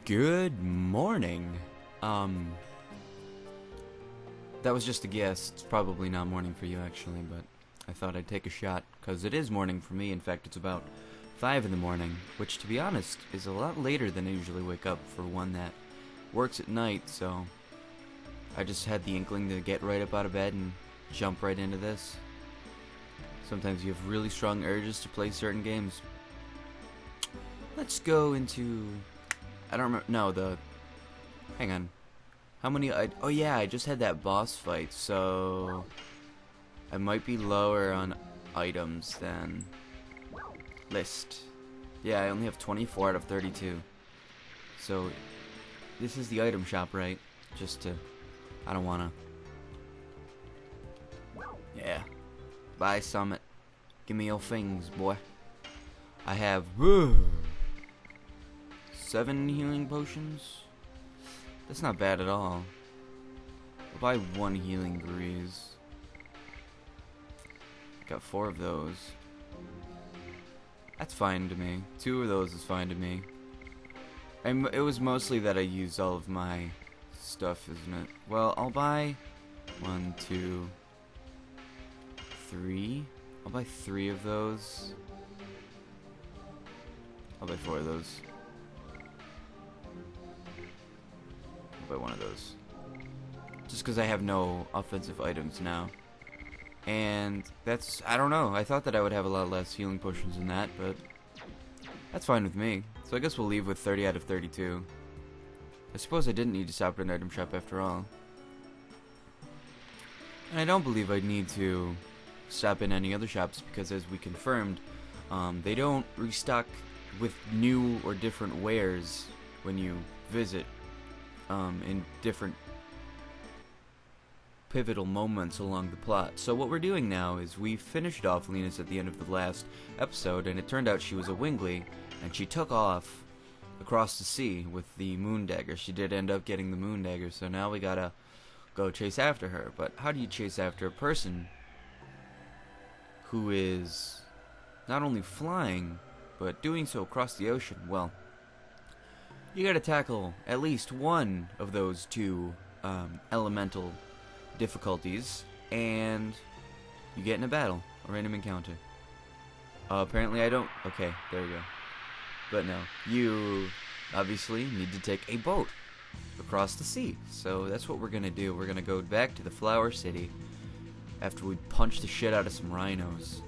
Good morning. That was just a guess. It's probably not morning for you, actually, but I thought I'd take a shot, because it is morning for me. In fact, it's about 5 in the morning, which, to be honest, is a lot later than I usually wake up for one that works at night, so I just had the inkling to get right up out of bed and jump right into this. Sometimes you have really strong urges to play certain games. Let's go into... I don't remember... No, hang on. How many... oh yeah, I just had that boss fight, so... I might be lower on items than... list. Yeah, I only have 24 out of 32. So, this is the item shop, right? Just to... I don't wanna... Yeah. Buy Summit. Give me your things, boy. I have... 7 healing potions? That's not bad at all. I'll buy 1 healing grease. Got 4 of those. That's fine to me. 2 of those is fine to me. It was mostly that I used all of my stuff, isn't it? Well, I'll buy 1, 2, 3. I'll buy 3 of those. I'll buy 4 of those. I'll buy 1 of those. Just because I have no offensive items now. And that's, I don't know, I thought that I would have a lot less healing potions than that, but that's fine with me. So I guess we'll leave with 30 out of 32. I suppose I didn't need to stop at an item shop after all. And I don't believe I'd need to stop in any other shops because, as we confirmed, they don't restock with new or different wares when you visit in different pivotal moments along the plot. So what we're doing now is we finished off Linus at the end of the last episode, and it turned out she was a Wingly, and she took off across the sea with the moon dagger. She did end up getting the moon dagger, so now we gotta go chase after her. But how do you chase after a person who is not only flying, but doing so across the ocean? Well, you gotta tackle at least one of those 2 elemental difficulties, and you get in a battle, a random encounter. Apparently I don't... Okay, there we go. But no, you obviously need to take a boat across the sea. So that's what we're gonna do. We're gonna go back to the Flower City after we punch the shit out of some rhinos.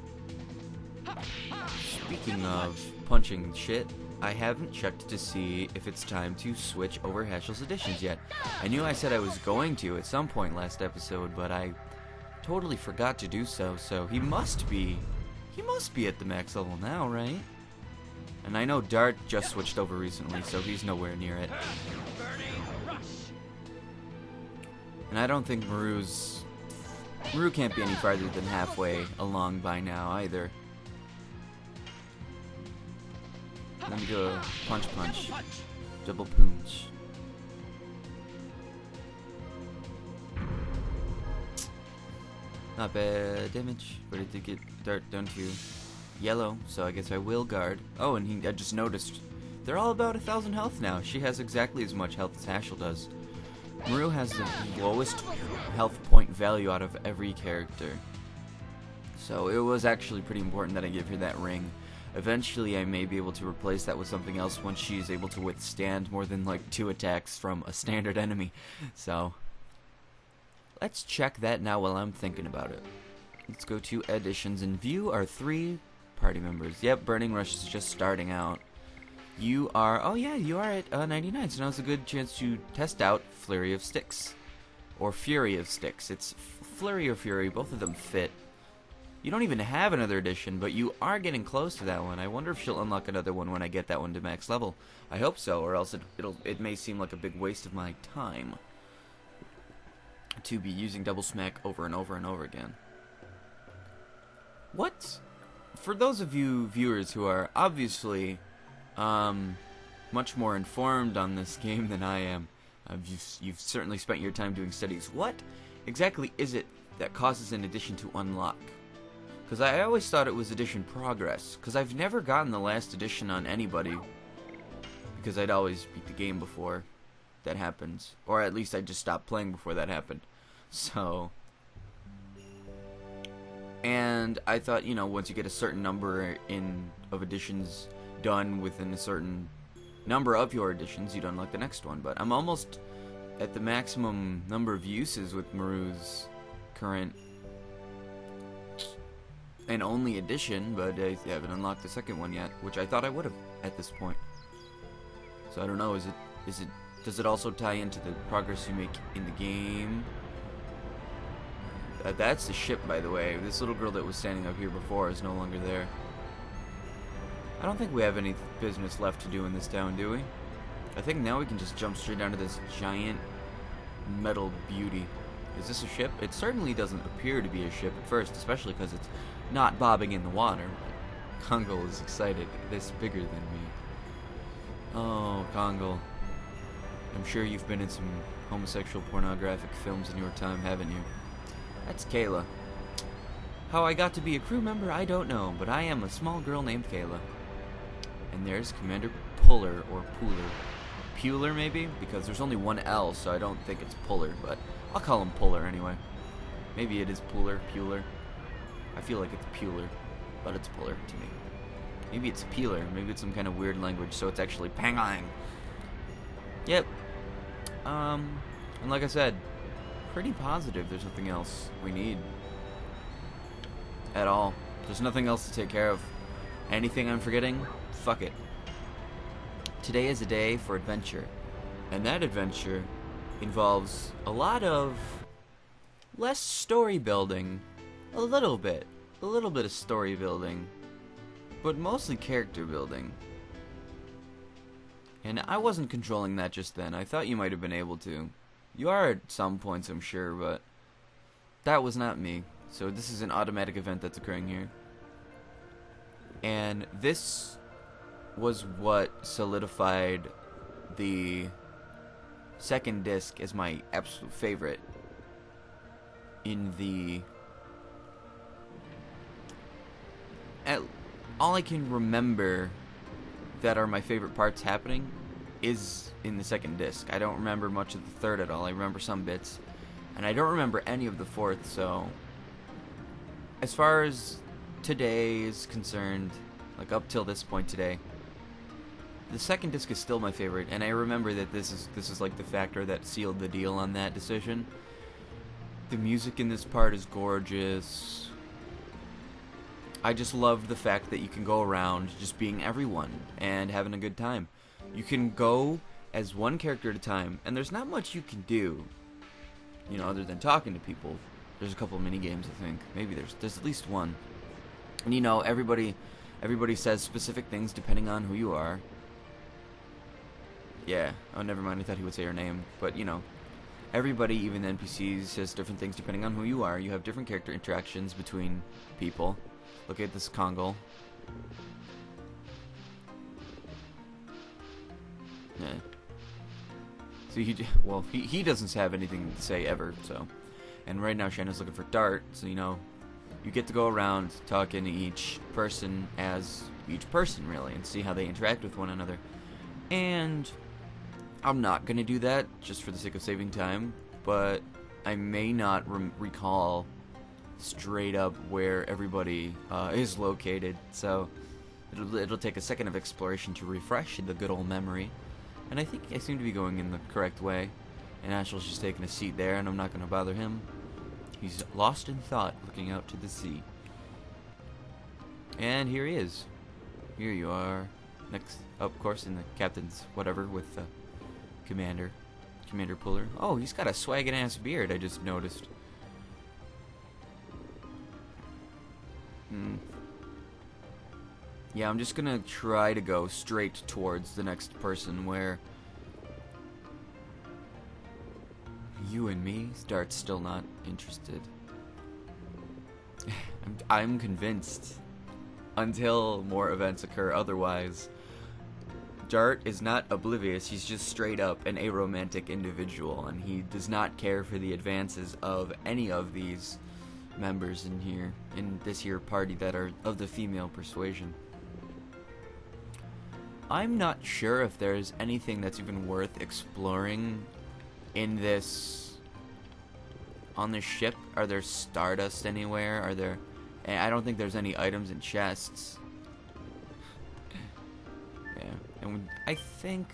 Speaking of punching shit, I haven't checked to see if it's time to switch over Heschel's editions yet. I knew I said I was going to at some point last episode, but I totally forgot to do so, so he must be at the max level now, right? And I know Dart just switched over recently, so he's nowhere near it. And I don't think Maru can't be any farther than halfway along by now either. Let me go punch. Double punch. Not bad damage, but it did get Dart down to yellow, so I guess I will guard. Oh, and I just noticed they're all about 1,000 health now. She has exactly as much health as Heschel does. Maru has the lowest health point value out of every character. So it was actually pretty important that I give her that ring. Eventually I may be able to replace that with something else once she's able to withstand more than like 2 attacks from a standard enemy. So let's check that now while I'm thinking about it. Let's go to additions and view our 3 party members. Yep, Burning Rush is just starting out. You are, oh yeah, you are at 99, so now's a good chance to test out Flurry of Sticks. Or Fury of Sticks. It's Flurry or Fury, both of them fit. You don't even have another edition, but you are getting close to that one. I wonder if she'll unlock another one when I get that one to max level. I hope so, or else it may seem like a big waste of my time to be using Double Smack over and over and over again. What? For those of you viewers who are obviously much more informed on this game than I am, you've certainly spent your time doing studies. What exactly is it that causes an edition to unlock? Because I always thought it was edition progress, because I've never gotten the last edition on anybody. because I'd always beat the game before that happened, or at least I just stopped playing before that happened. So, and I thought, you know, once you get a certain number of editions done within a certain number of your editions, you'd unlock the next one. But I'm almost at the maximum number of uses with Maru's current and only edition, but I haven't unlocked the second one yet, which I thought I would have at this point. So I don't know, does it also tie into the progress you make in the game? That's the ship, by the way. This little girl that was standing up here before is no longer there. I don't think we have any business left to do in this town, do we? I think now we can just jump straight down to this giant metal beauty. Is this a ship? It certainly doesn't appear to be a ship at first, especially because it's not bobbing in the water. Congo is excited. This bigger than me. Oh, Congo. I'm sure you've been in some homosexual pornographic films in your time, haven't you? That's Kayla. How I got to be a crew member, I don't know, but I am a small girl named Kayla. And there's Commander Puller, or Pooler. Puller, maybe? Because there's only one L, so I don't think it's Puller, but I'll call him Puller anyway. Maybe it is Puller. I feel like it's Puller, but it's Puller to me. Maybe it's Peeler. Maybe it's some kind of weird language, so it's actually Pangang. Yep. And like I said, pretty positive there's nothing else we need at all. There's nothing else to take care of. Anything I'm forgetting? Fuck it. Today is a day for adventure, and that adventure involves a lot of less story building, a little bit of story building, but mostly character building. And I wasn't controlling that just then. I thought you might have been able to. You are at some points, I'm sure, but that was not me. So this is an automatic event that's occurring here. And this was what solidified the second disc as my absolute favorite in the... all I can remember that are my favorite parts happening is in the second disc. I don't remember much of the third at all. I remember some bits, and I don't remember any of the fourth. So as far as today is concerned, like up till this point today, the second disc is still my favorite, and I remember that this is like the factor that sealed the deal on that decision. The music in this part is gorgeous. I just love the fact that you can go around just being everyone and having a good time. You can go as one character at a time, and there's not much you can do, you know, other than talking to people. There's a couple of mini games, I think. Maybe there's at least one. And you know, everybody says specific things depending on who you are. Yeah. Oh, never mind. I thought he would say her name, but you know, everybody, even the NPCs, says different things depending on who you are. You have different character interactions between people. Look at this Congo. Yeah. So he doesn't have anything to say ever, so. And right now Shanna's looking for Dart, so you know, you get to go around talking to each person as each person, really, and see how they interact with one another. And I'm not gonna do that just for the sake of saving time, but I may not recall straight up where everybody is located, so it'll take a second of exploration to refresh the good old memory. And I think I seem to be going in the correct way. And Ashel's just taking a seat there, and I'm not going to bother him. He's lost in thought, looking out to the sea. And here he is. Here you are. Next, of course, in the captain's whatever with Commander Puller. Oh, he's got a swaggin' ass beard, I just noticed. Yeah, I'm just gonna try to go straight towards the next person where you and me, Dart's still not interested. I'm convinced until more events occur otherwise. Dart is not oblivious, he's just straight up an aromantic individual, and he does not care for the advances of any of these members in this here party that are of the female persuasion. I'm not sure if there's anything that's even worth exploring in this, on this ship. Are there stardust anywhere? Are there... I don't think there's any items in chests. Yeah, and I think,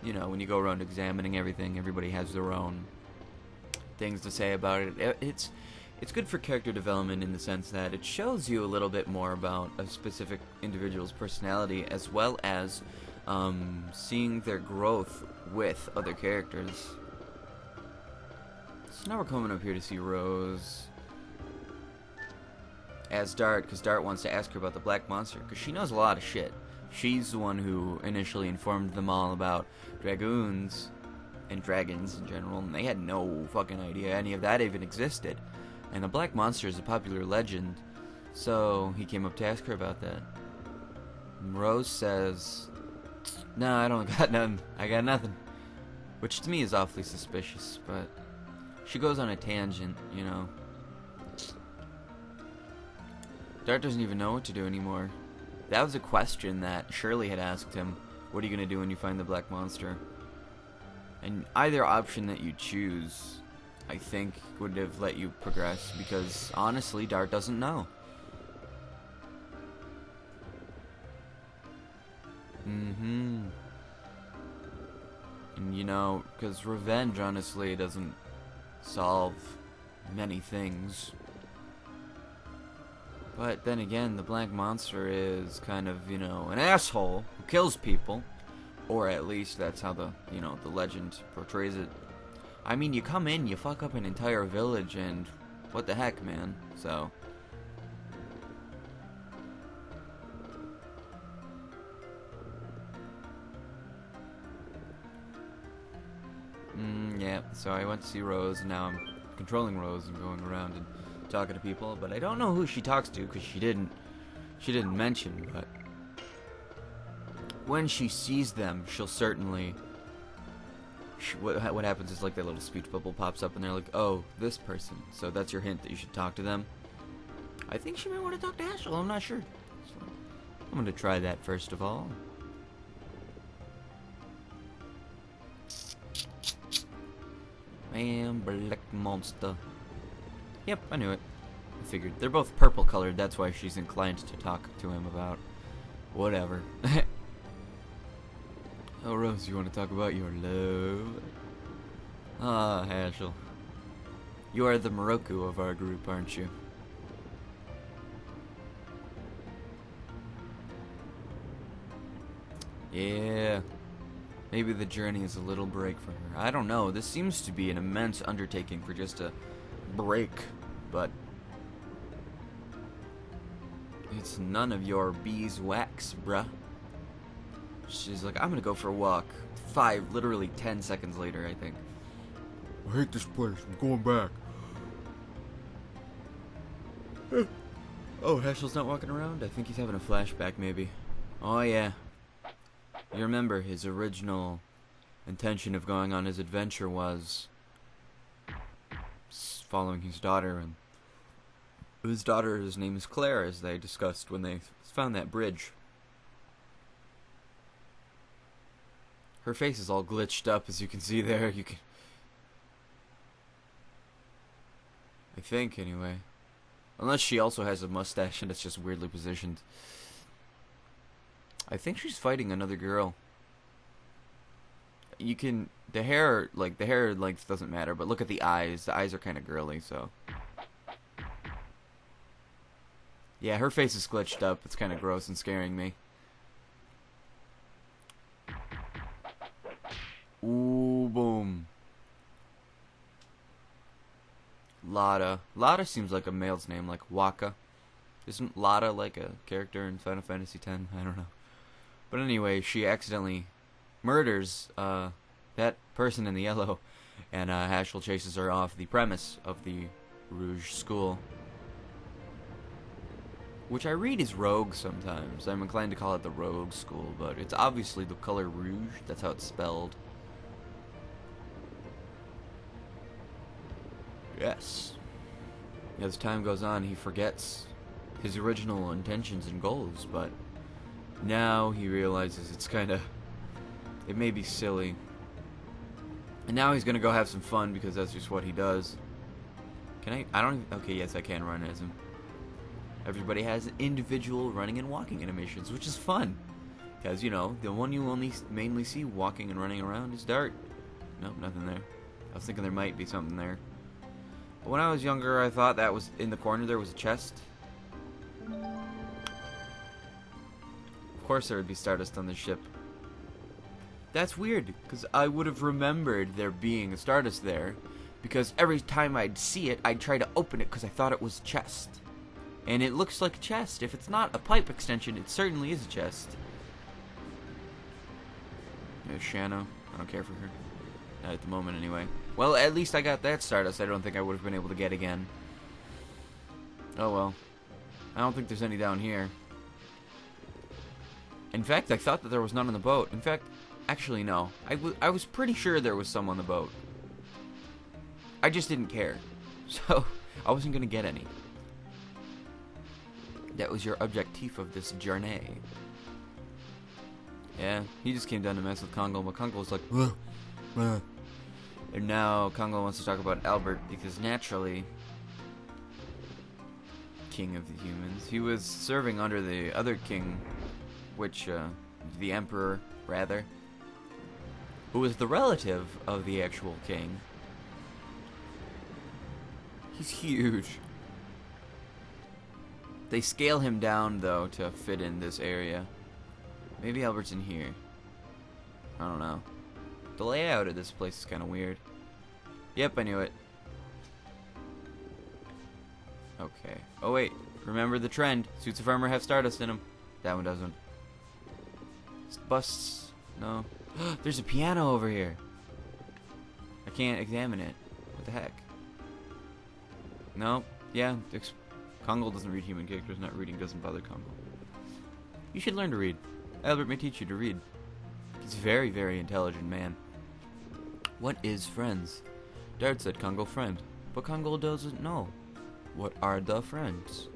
you know, when you go around examining everything, everybody has their own things to say about it. It's good for character development in the sense that it shows you a little bit more about a specific individual's personality, as well as seeing their growth with other characters. So now we're coming up here to see Rose as Dart, because Dart wants to ask her about the Black Monster, because she knows a lot of shit. She's the one who initially informed them all about Dragoons and dragons in general, and they had no fucking idea any of that even existed. And the Black Monster is a popular legend, so he came up to ask her about that. And Rose says, "No, I don't got nothing. I got nothing." Which to me is awfully suspicious, but she goes on a tangent, you know. Dart doesn't even know what to do anymore. That was a question that Shirley had asked him. What are you going to do when you find the Black Monster? And either option that you choose, I think, would have let you progress, because honestly, Dart doesn't know. And you know, because revenge honestly doesn't solve many things. But then again, the Black Monster is kind of, you know, an asshole who kills people. Or at least that's how the, you know, the legend portrays it. I mean, you come in, you fuck up an entire village, and what the heck, man? So... yeah, so I went to see Rose, and now I'm controlling Rose and going around and talking to people, but I don't know who she talks to, because she didn't mention, but... when she sees them, she'll certainly... what happens is, like, that little speech bubble pops up and they're like, oh, this person. So that's your hint that you should talk to them. I think she might want to talk to Ashel, I'm not sure. So I'm going to try that first of all. Man, Black Monster. Yep, I knew it. I figured. They're both purple colored, that's why she's inclined to talk to him about whatever. Oh, Rose, you want to talk about your love? Ah, Ashel. You are the Moroku of our group, aren't you? Yeah. Maybe the journey is a little break for her. I don't know. This seems to be an immense undertaking for just a break, but it's none of your beeswax, bruh. She's like, I'm gonna go for a walk. Literally 10 seconds later, I think. I hate this place. I'm going back. Oh, Heschel's not walking around? I think he's having a flashback, maybe. Oh, yeah. You remember his original intention of going on his adventure was following his daughter, and his daughter's name is Claire, as they discussed when they found that bridge. Her face is all glitched up, as you can see there. You can... I think, anyway. Unless she also has a mustache and it's just weirdly positioned. I think she's fighting another girl. You can... the hair length doesn't matter, but look at the eyes. The eyes are kind of girly, so... yeah, her face is glitched up. It's kind of gross and scaring me. Ooh, boom. Lada. Lada seems like a male's name, like Waka. Isn't Lada like a character in Final Fantasy X? I don't know. But anyway, she accidentally murders that person in the yellow, and Heschel chases her off the premise of the Rouge School. Which I read is Rogue sometimes. I'm inclined to call it the Rogue School, but it's obviously the color rouge. That's how it's spelled. Yes. As time goes on, he forgets his original intentions and goals, but Now he realizes it's kind of... It may be silly. And now he's going to go have some fun because that's just what he does. Can I? I don't even... Okay, yes, I can run as him. Everybody has individual running and walking animations, which is fun. Because, you know, the one you only mainly see walking and running around is Dart. Nope, nothing there. I was thinking there might be something there. But when I was younger, I thought that was in the corner there was a chest. Of course there would be Stardust on the ship. That's weird, because I would have remembered there being a Stardust there. Because every time I'd see it, I'd try to open it because I thought it was a chest. And it looks like a chest. If it's not a pipe extension, it certainly is a chest. There's Shano. I don't care for her. Not at the moment, anyway. Well, at least I got that Stardust I don't think I would have been able to get again. Oh well. I don't think there's any down here. In fact, I thought that there was none on the boat. In fact, actually no. I was pretty sure there was some on the boat. I just didn't care. So, I wasn't going to get any. That was your objectif of this journey. Yeah, he just came down to mess with Kongo, but Kongo was like, and now Kongo wants to talk about Albert because naturally, king of the humans, he was serving under the other king, which, the emperor, rather, who was the relative of the actual king. He's huge. They scale him down, though, to fit in this area. Maybe Albert's in here. I don't know. The layout of this place is kind of weird. Yep, I knew it. Okay. Oh, wait. Remember the trend. Suits of armor have Stardust in them. That one doesn't. Busts. No. There's a piano over here. I can't examine it. What the heck? No. Yeah. Kongo doesn't read human characters. Not reading doesn't bother Kongo. You should learn to read. Albert may teach you to read. He's a very, very intelligent man. What is friends? Dart said Kongo friend. But Kongo doesn't know. What are the friends?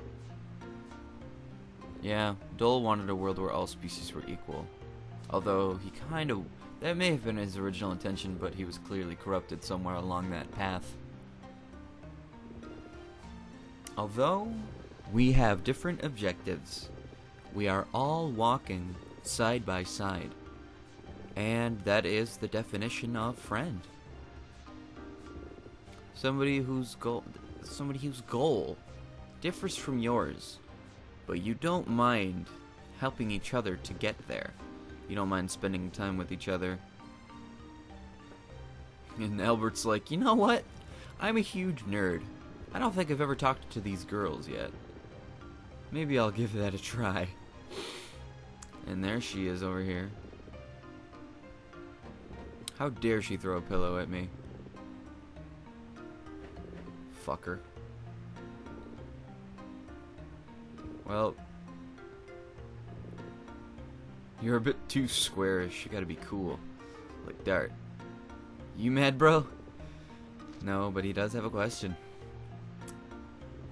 Yeah, Dole wanted a world where all species were equal. Although he kind of... That may have been his original intention, but he was clearly corrupted somewhere along that path. Although we have different objectives, we are all walking side by side. And that is the definition of friend. Somebody whose goal differs from yours, but you don't mind helping each other to get there. You don't mind spending time with each other. And Albert's like, you know what? I'm a huge nerd. I don't think I've ever talked to these girls yet. Maybe I'll give that a try. And there she is over here. How dare she throw a pillow at me? Fucker. Well, you're a bit too squarish. You gotta be cool. Like Dart. You mad, bro? No, but he does have a question.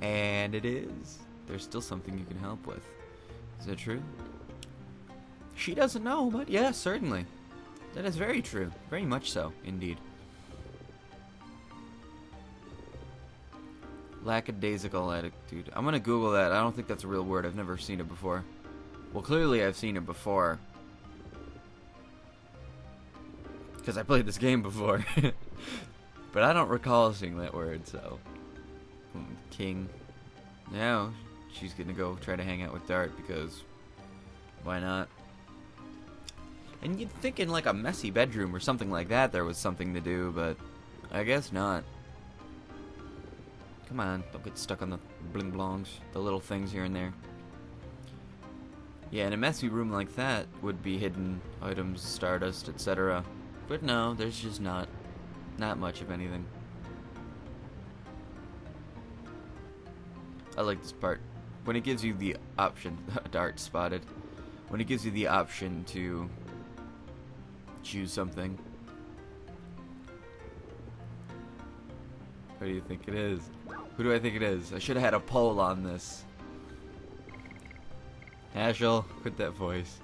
And it is. There's still something you can help with. Is that true? She doesn't know, but yeah, certainly. That is very true. Very much so, indeed. Lackadaisical attitude. I'm gonna Google that. I don't think that's a real word. I've never seen it before. Well, clearly I've seen it before. Because I played this game before. But I don't recall seeing that word, so... King. Now, she's gonna go try to hang out with Dart, because... Why not? And you'd think in like a messy bedroom or something like that there was something to do, but... I guess not. Come on, don't get stuck on the bling-blongs, the little things here and there. Yeah, in a messy room like that would be hidden items, Stardust, etc. But no, there's just not much of anything. I like this part. When it gives you the option, Dart spotted. When it gives you the option to choose something. Who do you think it is? Who do I think it is? I should have had a poll on this. Ashel, quit that voice.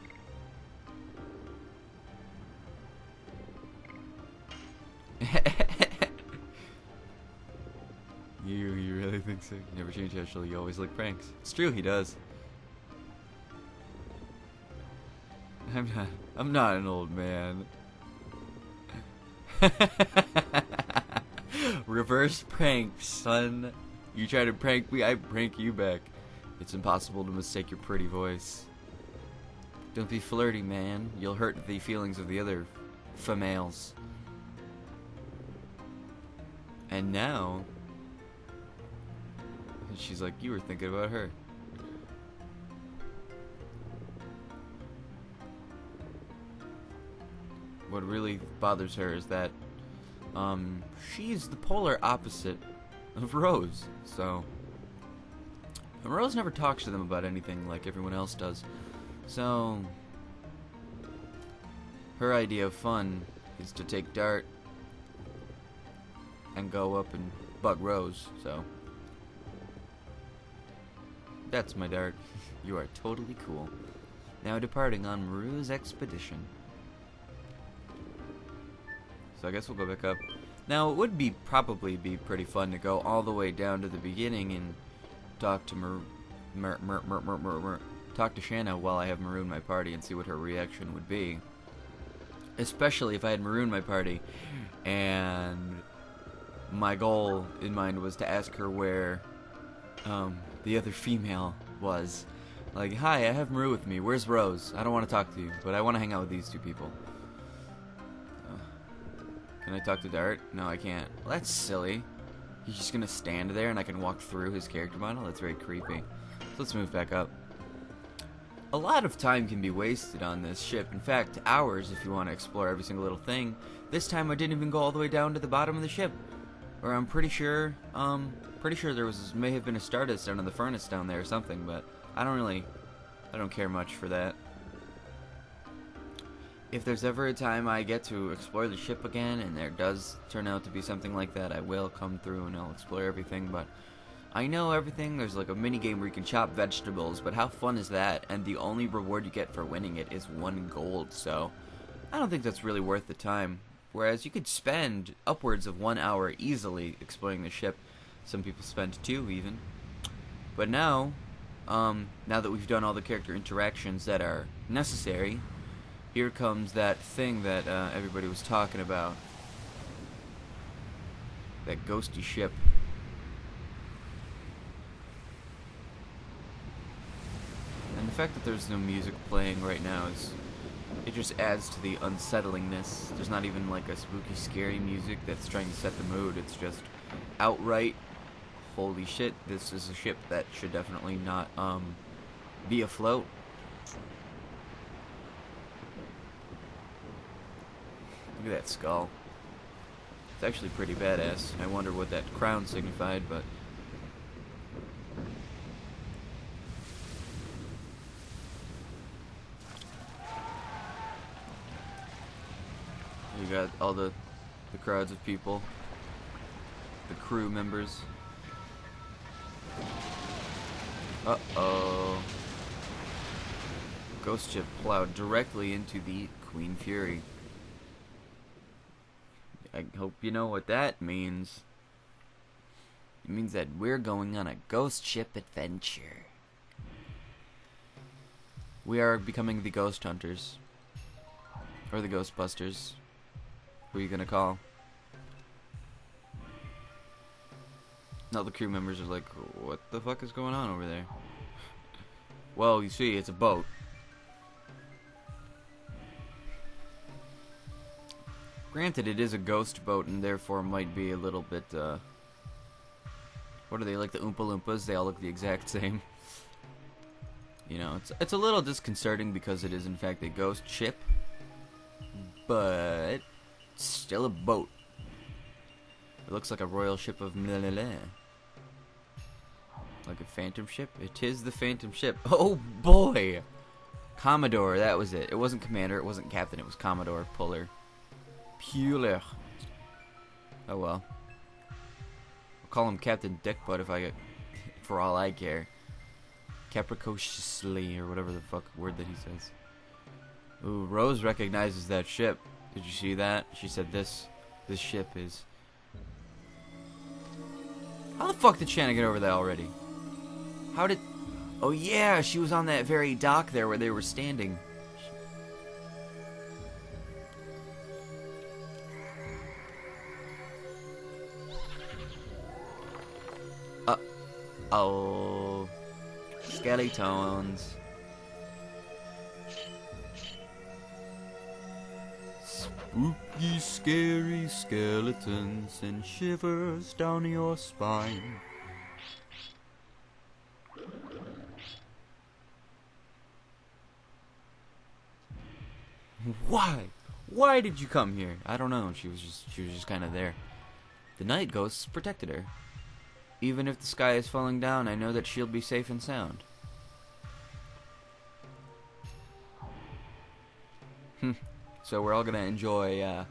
You really think so? You never change Ashel, you always like pranks. It's true, he does. I'm not an old man. Reverse prank, son. You try to prank me, I prank you back. It's impossible to mistake your pretty voice. Don't be flirty, man. You'll hurt the feelings of the other females. And now, she's like, you were thinking about her. What really bothers her is that she's the polar opposite of Rose. So Rose never talks to them about anything like everyone else does. So her idea of fun is to take Dart and go up and bug Rose. So that's my Dart. You are totally cool. Now departing on Maru's expedition. So I guess we'll go back up. Now it would probably be pretty fun to go all the way down to the beginning and talk to talk to Shanna while I have Maru in my party and see what her reaction would be. Especially if I had Maru in my party and my goal in mind was to ask her where the other female was. Like, hi, I have Maru with me. Where's Rose? I don't want to talk to you, but I want to hang out with these two people. Can I talk to Dart? No, I can't. Well, that's silly. He's just gonna stand there and I can walk through his character model? That's very creepy. So let's move back up. A lot of time can be wasted on this ship. In fact, hours if you want to explore every single little thing. This time I didn't even go all the way down to the bottom of the ship. Or I'm pretty sure there may have been a Stardust down in the furnace down there or something, but I don't care much for that. If there's ever a time I get to explore the ship again, and there does turn out to be something like that, I will come through and I'll explore everything, but I know everything. There's like a mini game where you can chop vegetables, but how fun is that? And the only reward you get for winning it is 1 gold, so I don't think that's really worth the time. Whereas you could spend upwards of 1 hour easily exploring the ship. Some people spend 2 even. But now that we've done all the character interactions that are necessary, here comes that thing that everybody was talking about. That ghosty ship. And the fact that there's no music playing right now it just adds to the unsettlingness. There's not even like a spooky, scary music that's trying to set the mood. It's just outright, holy shit, this is a ship that should definitely not be afloat. Look at that skull. It's actually pretty badass. I wonder what that crown signified, but you got all the crowds of people, the crew members. Uh-oh. Ghost ship plowed directly into the Queen Fury. I hope you know what that means. It means that we're going on a ghost ship adventure. We are becoming the ghost hunters. Or the Ghostbusters. Who are you gonna call? Now the crew members are like, what the fuck is going on over there? Well, you see, it's a boat. Granted, it is a ghost boat and therefore might be a little bit, what are they, like the Oompa Loompas? They all look the exact same. You know, it's a little disconcerting because it is in fact a ghost ship. But it's still a boat. It looks like a royal ship of Mlalala. Like a phantom ship? It is the phantom ship. Oh boy! Commodore, that was it. It wasn't Commander, it wasn't Captain, it was Commodore Puller. Puller. Oh well. I'll call him Captain Dickbutt if I get, for all I care. Capriciously, or whatever the fuck word that he says. Ooh, Rose recognizes that ship. Did you see that? She said this ship is... How the fuck did Shanna get over there already? How did... Oh yeah, she was on that very dock there where they were standing. Oh, skeletons. Spooky, scary skeletons and shivers down your spine. Why? Why did you come here? I don't know. She was just kind of there. The night ghosts protected her. Even if the sky is falling down, I know that she'll be safe and sound. So we're all gonna enjoy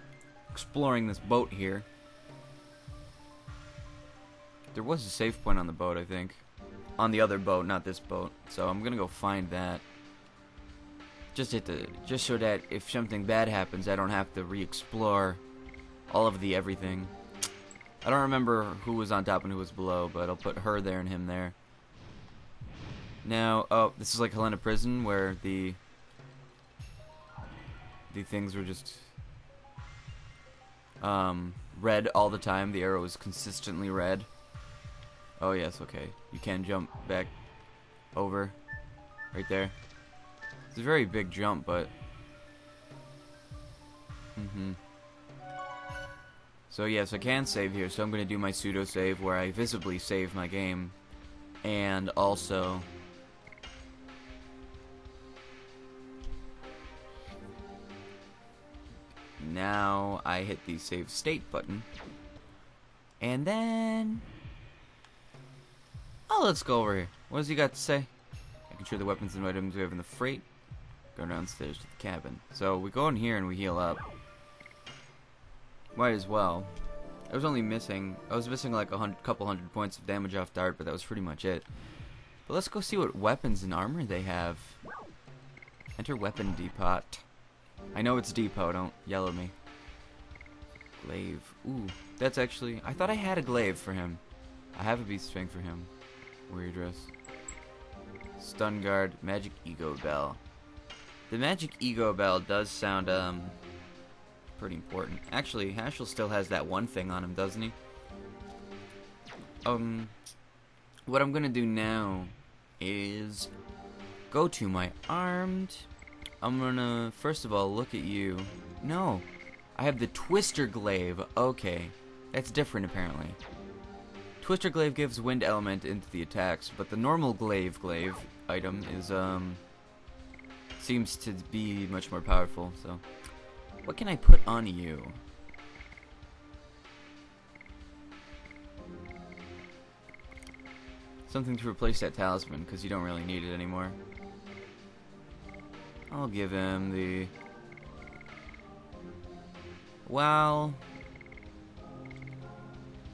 exploring this boat here. There was a save point on the boat, I think. On the other boat, not this boat. So I'm gonna go find that. Just so that if something bad happens, I don't have to re-explore all of the everything. I don't remember who was on top and who was below, but I'll put her there and him there. Now, oh, this is like Helena Prison, where the things were just red all the time. The arrow is consistently red. Oh yes, okay. You can jump back over right there. It's a very big jump, but so yes, I can save here, so I'm going to do my pseudo save where I visibly save my game, and also now I hit the save state button, and then let's go over here. What does he got to say? I can share the weapons and items we have in the freight. Go downstairs to the cabin. So we go in here and we heal up. Might as well. I was missing like a couple hundred points of damage off dart, but that was pretty much it. But let's go see what weapons and armor they have. Enter weapon depot. I know it's depot, don't yell at me. Glaive. Ooh, that's actually... I thought I had a glaive for him. I have a beast strength for him. Warrior dress. Stun guard. Magic ego bell. The magic ego bell does sound, pretty important. Actually, Hashel still has that one thing on him, doesn't he? What I'm gonna do now is go to my armed. I'm gonna, first of all, look at you. No, I have the Twister Glaive. Okay, that's different apparently. Twister Glaive gives wind element into the attacks, but the normal glaive item is, seems to be much more powerful, so... What can I put on you? Something to replace that talisman, because you don't really need it anymore. I'll give him the... Well...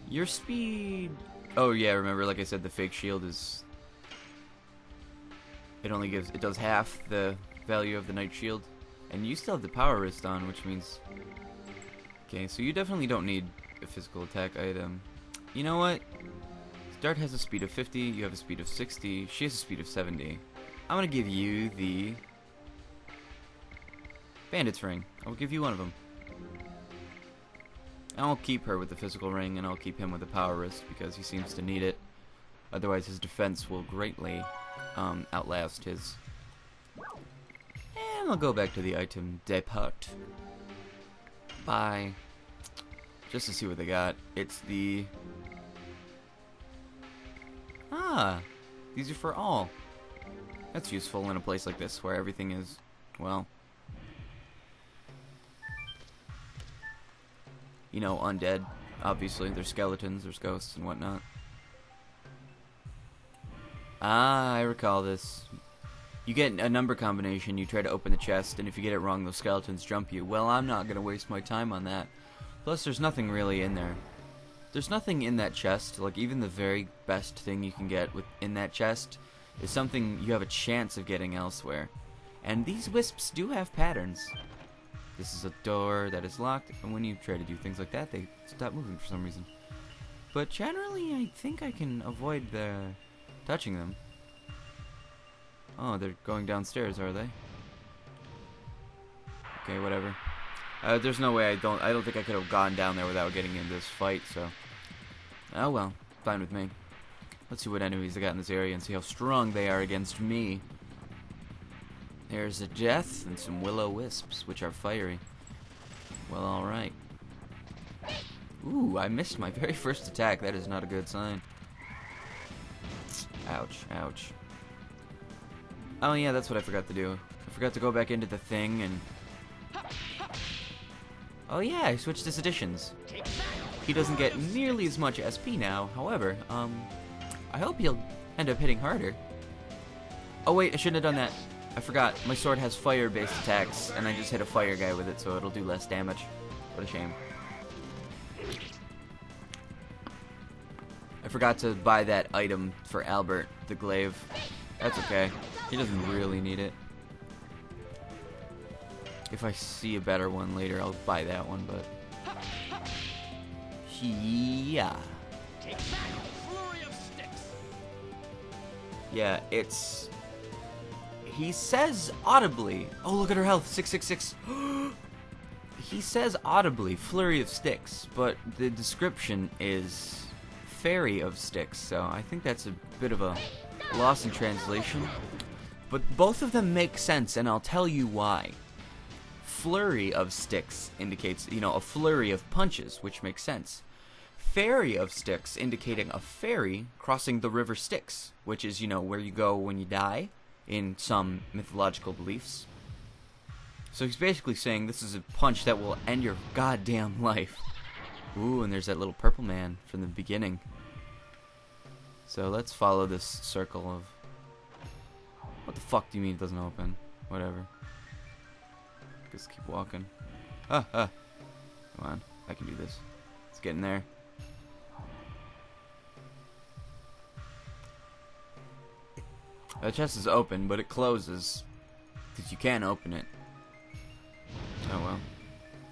Your speed... Oh yeah, remember, like I said, the fake shield is... It does half the value of the Knight Shield. And you still have the power wrist on, which means... Okay, so you definitely don't need a physical attack item. You know what? Dart has a speed of 50, you have a speed of 60, she has a speed of 70. I'm gonna give you the... Bandit's Ring. I'll give you one of them. And I'll keep her with the physical ring, and I'll keep him with the power wrist, because he seems to need it. Otherwise his defense will greatly outlast his... And I'll go back to the item depot. Bye. Just to see what they got. It's the... Ah! These are for all. That's useful in a place like this, where everything is, well... You know, undead. Obviously, there's skeletons, there's ghosts and whatnot. Ah, I recall this. You get a number combination, you try to open the chest, and if you get it wrong, those skeletons jump you. Well, I'm not going to waste my time on that. Plus, there's nothing really in there. There's nothing in that chest, like even the very best thing you can get in that chest is something you have a chance of getting elsewhere. And these wisps do have patterns. This is a door that is locked, and when you try to do things like that, they stop moving for some reason. But generally, I think I can avoid touching them. Oh, they're going downstairs, are they? Okay, whatever. There's no way I don't think I could have gone down there without getting in this fight, so. Oh well, fine with me. Let's see what enemies I got in this area and see how strong they are against me. There's a death and some will-o-wisps, which are fiery. Well, alright. Ooh, I missed my very first attack. That is not a good sign. Ouch, ouch. Oh yeah, that's what I forgot to do. I forgot to go back into the thing and... Oh yeah, I switched his additions. He doesn't get nearly as much SP now. However, I hope he'll end up hitting harder. Oh wait, I shouldn't have done that. I forgot. My sword has fire-based attacks, and I just hit a fire guy with it, so it'll do less damage. What a shame. I forgot to buy that item for Albert, the glaive. That's okay. He doesn't really need it. If I see a better one later, I'll buy that one, but... Yeah. Yeah, it's... He says audibly... Oh, look at her health, 666. He says audibly, flurry of sticks, but the description is fairy of sticks, so I think that's a bit of a loss in translation. But both of them make sense, and I'll tell you why. Flurry of sticks indicates, you know, a flurry of punches, which makes sense. Fairy of sticks indicating a fairy crossing the river Styx, which is, you know, where you go when you die in some mythological beliefs. So he's basically saying this is a punch that will end your goddamn life. Ooh, and there's that little purple man from the beginning. So let's follow this circle of... What the fuck do you mean it doesn't open? Whatever. Just keep walking. Come on, I can do this. Let's get in there. The chest is open, but it closes. Because you can't open it. Oh well.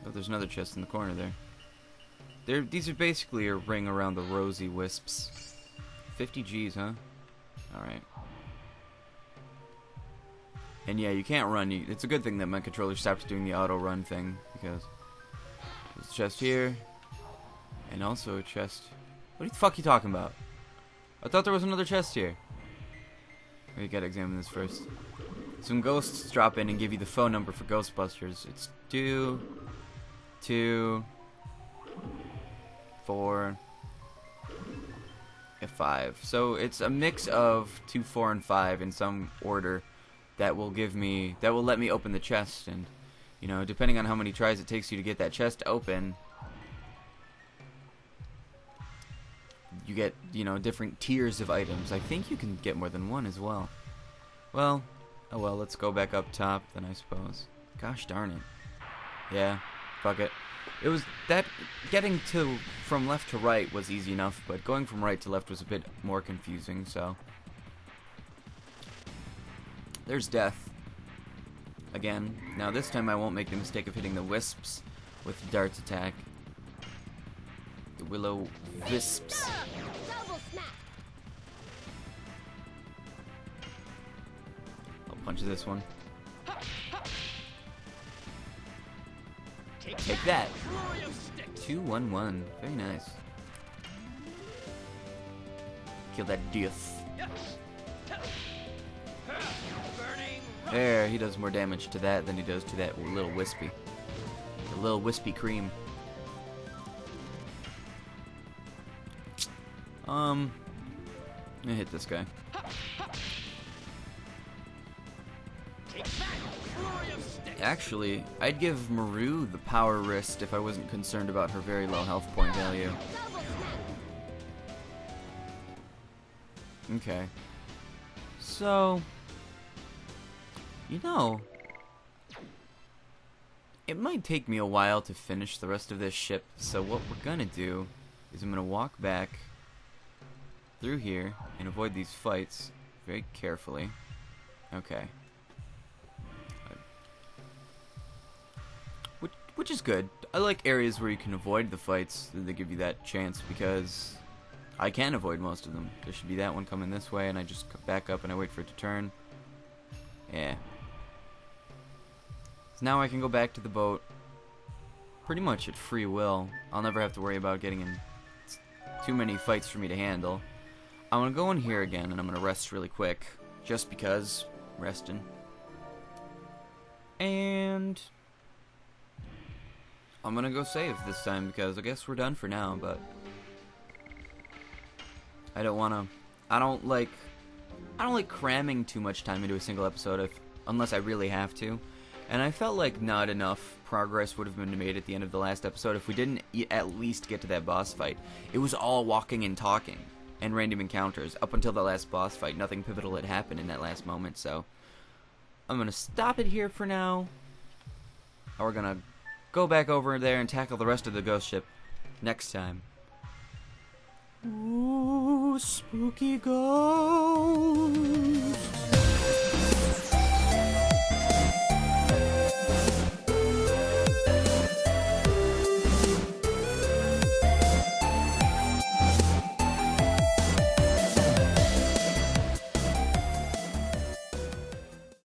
Oh, there's another chest in the corner there. These are basically a ring around the rosy wisps. 50 G's, huh? Alright. And yeah, you can't run. It's a good thing that my controller stopped doing the auto run thing, because there's a chest here, and also a chest. What the fuck are you talking about? I thought there was another chest here. We gotta examine this first. Some ghosts drop in and give you the phone number for Ghostbusters. It's 2, 2, 4, and 5. So it's a mix of 2, 4, and 5 in some order. That will let me open the chest, and you know, depending on how many tries it takes you to get that chest open, you get, you know, different tiers of items. I think you can get more than one as well. Well, oh well, let's go back up top then, I suppose. Gosh darn it. Yeah, fuck it. It was that getting from left to right was easy enough, but going from right to left was a bit more confusing, so there's death. Again. Now this time I won't make the mistake of hitting the wisps with the darts attack. The willow wisps. I'll punch this one. Take that. 2-1-1. Very nice. Kill that death. There, he does more damage to that than he does to that little wispy. The little wispy cream. I'm gonna hit this guy. Actually, I'd give Maru the power wrist if I wasn't concerned about her very low health point value. Okay. So... You know, it might take me a while to finish the rest of this ship, so what we're gonna do is I'm gonna walk back through here and avoid these fights, very carefully. Okay. Which is good. I like areas where you can avoid the fights. They give you that chance because I can avoid most of them. There should be that one coming this way, and I just back up and I wait for it to turn. Yeah. So now I can go back to the boat pretty much at free will. I'll never have to worry about getting in too many fights for me to handle. I'm going to go in here again, and I'm going to rest really quick. Just because. Resting. And I'm going to go save this time because I guess we're done for now, but I don't want to... I don't like cramming too much time into a single episode unless I really have to. And I felt like not enough progress would have been made at the end of the last episode if we didn't at least get to that boss fight. It was all walking and talking and random encounters up until the last boss fight. Nothing pivotal had happened in that last moment, so I'm going to stop it here for now. And we're going to go back over there and tackle the rest of the ghost ship next time. Ooh, spooky ghost.